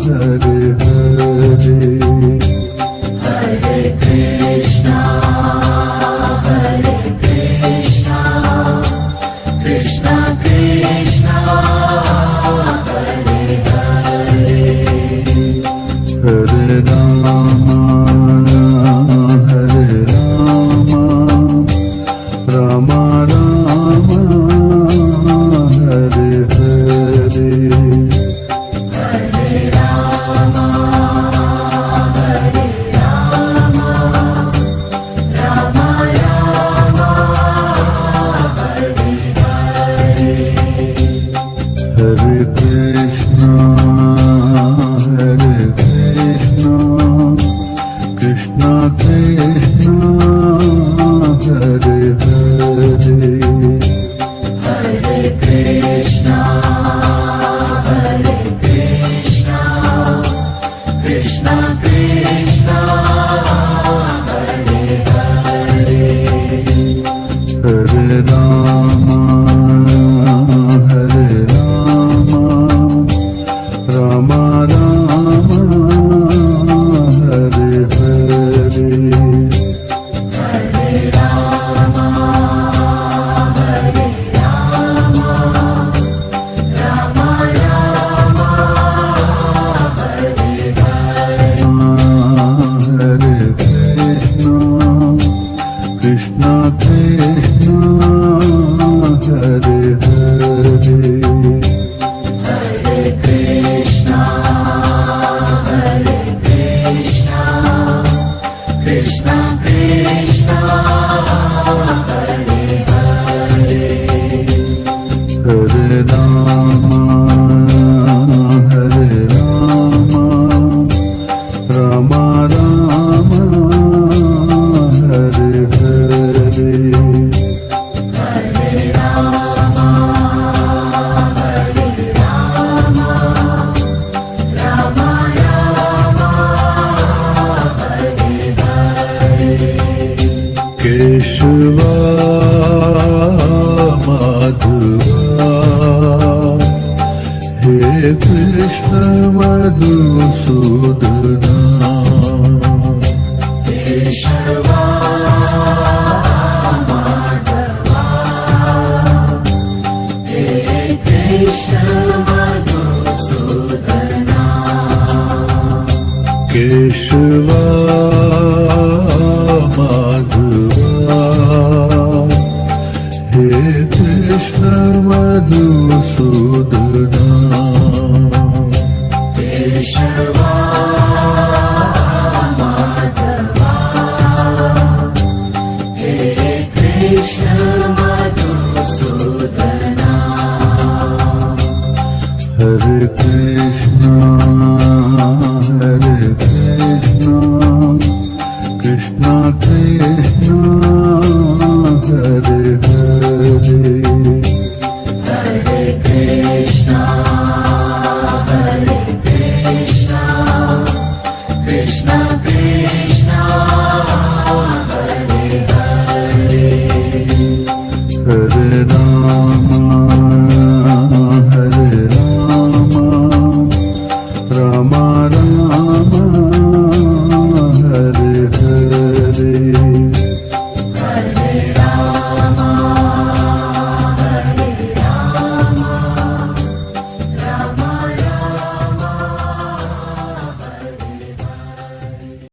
Hare Hare Hare Krishna Krishna Krishna Hare Hare Hare Rama Hare Rama Rama Rama Hare Hare Hare Rama Hare Rama Rama Rama Hare Hare Hare Krishna Krishna Krishna Hare Hare Hare Krishna Krishna Krishna Hare Hare Hare Rama Hare Rama Rama Rama Hare Hare Hare Rama Hare Rama Rama Rama Hare Hare Hare Krishna Krishna Hare Hare Hare Krishna Krishna Krishna Hare Hare Hare Rama Hare Rama Rama Rama Hare Hare Hare Rama Hare Rama Rama Rama Hare Hare Keshava Madhava He Krishna Madhusudana Keshava Madhava He Krishna Madhusudana Keshava Madhava He Krishna Madhusudana Keshava Madhava He Krishna Madhusudana Hare Krishna